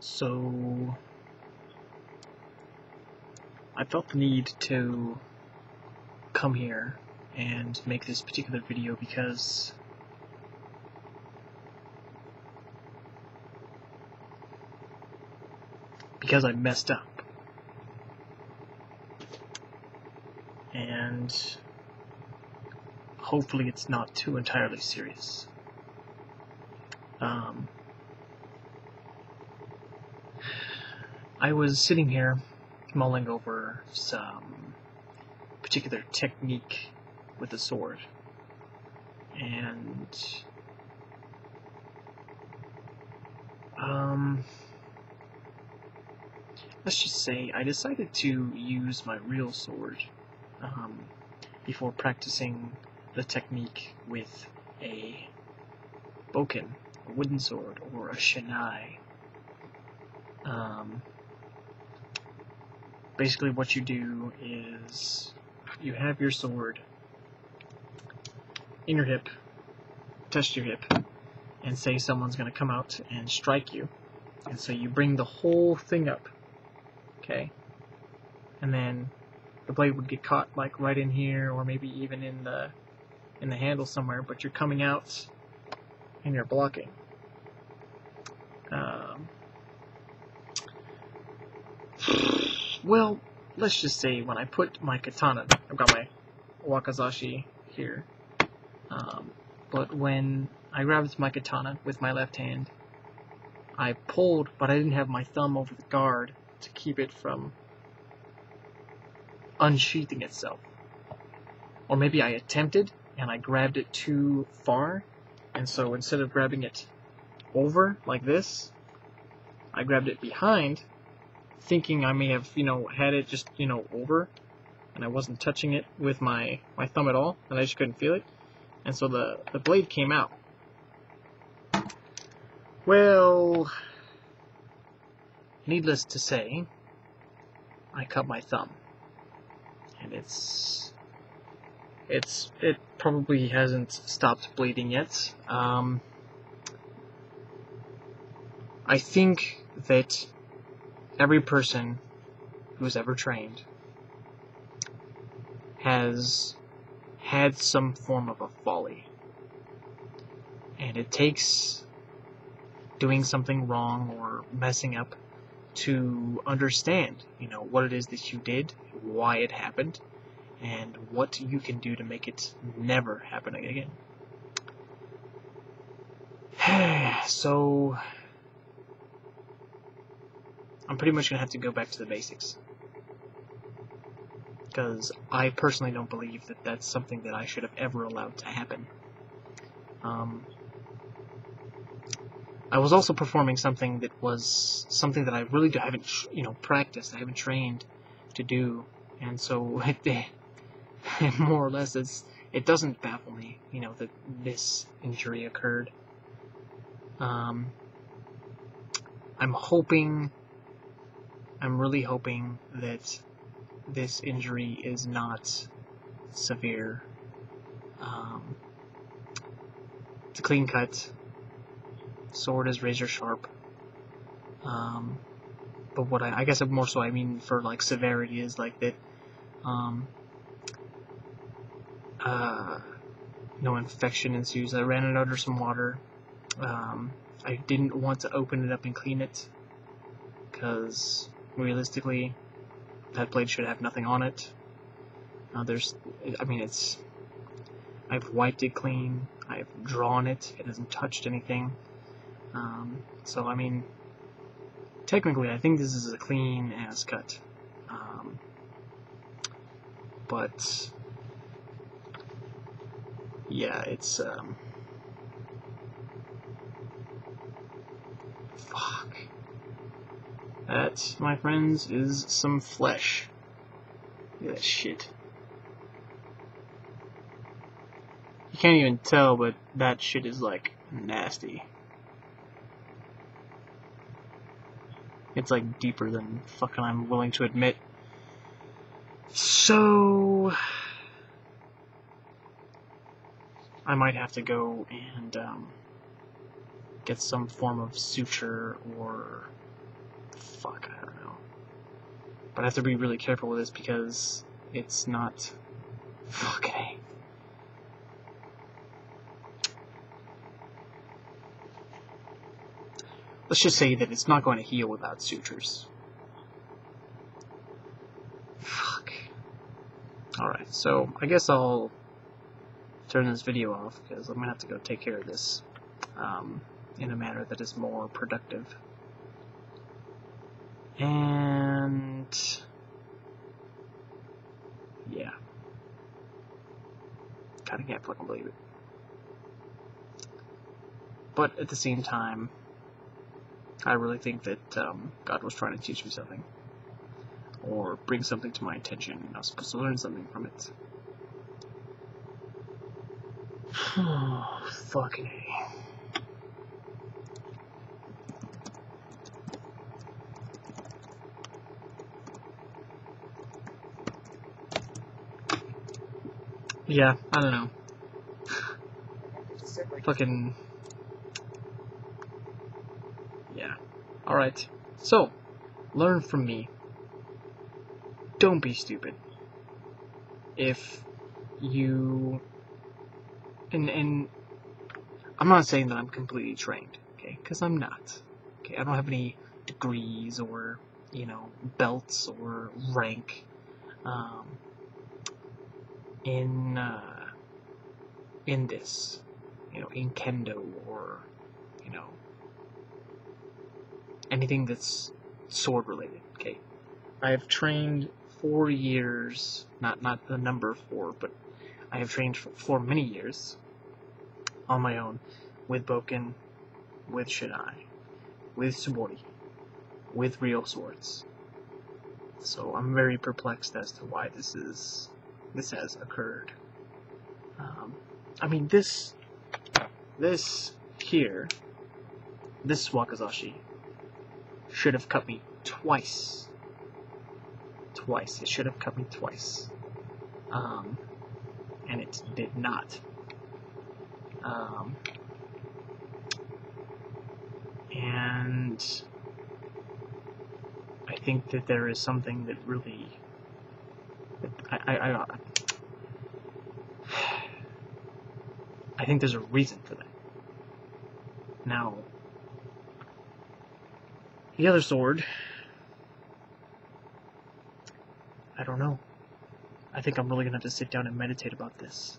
So I felt the need to come here and make this particular video because I messed up. And hopefully it's not too entirely serious. I was sitting here mulling over some particular technique with the sword, and let's just say I decided to use my real sword before practicing the technique with a boken, a wooden sword, or a shinai. Basically what you do is you have your sword in your hip, touch your hip, and say someone's going to come out and strike you. And so you bring the whole thing up, okay? And then the blade would get caught like right in here, or maybe even in the handle somewhere, but you're coming out and you're blocking. Well, let's just say when I put my katana, I've got my wakizashi here, but when I grabbed my katana with my left hand, I pulled, but I didn't have my thumb over the guard to keep it from unsheathing itself. Or maybe I attempted, and I grabbed it too far, and so instead of grabbing it over, like this, I grabbed it behind, thinking I may have, had it just, over, and I wasn't touching it with my thumb at all, and I just couldn't feel it, and so the blade came out. Well, needless to say, I cut my thumb, and it probably hasn't stopped bleeding yet. I think that every person who's ever trained has had some form of a folly, and it takes doing something wrong or messing up to understand, what it is that you did, why it happened, and what you can do to make it never happen again. So I'm pretty much going to have to go back to the basics, because I personally don't believe that that's something that I should have ever allowed to happen. I was also performing something that I really haven't, practiced, I haven't trained to do, and so more or less it doesn't baffle me, that this injury occurred. I'm really hoping that this injury is not severe. It's a clean cut. Sword is razor sharp. But what I guess more so I mean for like severity is like that. No infection ensues. I ran it under some water. I didn't want to open it up and clean it, because realistically, that blade should have nothing on it. I've wiped it clean, I've drawn it, it hasn't touched anything. So, technically, I think this is a clean-ass cut. But, yeah, it's, fuck. That, my friends, is some flesh. Look at that shit. You can't even tell, but that shit is, like, nasty. It's, like, deeper than fucking I'm willing to admit. So I might have to go and get some form of suture or fuck, I don't know. But I have to be really careful with this because it's not fucking A. Let's just say that it's not going to heal without sutures. Fuck. Alright, so I guess I'll turn this video off because I'm going to have to go take care of this in a manner that is more productive. And yeah. Kinda can't fucking believe it. But at the same time, I really think that God was trying to teach me something. Or bring something to my attention, and I was supposed to learn something from it. Oh, fucking A. Yeah, I don't know. Fucking... yeah. Alright. So, learn from me. Don't be stupid. If you... And I'm not saying that I'm completely trained, okay? Because I'm not. Okay, I don't have any degrees or, you know, belts or rank in this, you know, in kendo or, you know, anything that's sword related. Okay, I have trained 4 years, not the number 4, but I have trained for many years on my own with Boken, with Shinai, with Tsubori, with real swords. So I'm very perplexed as to why this has occurred. I mean, this here, this Wakazashi should have cut me twice. Twice. It should have cut me twice. And it did not. And I think that there is something that really... I think there's a reason for that. Now, the other sword, I don't know. I think I'm really gonna have to sit down and meditate about this.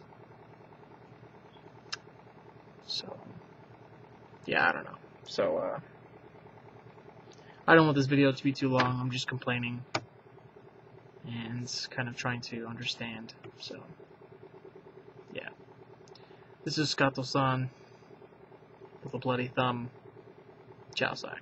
So, yeah, I don't know. So, I don't want this video to be too long. I'm just complaining and kind of trying to understand. So, yeah. This is Skattosan with a bloody thumb. Ciao, side.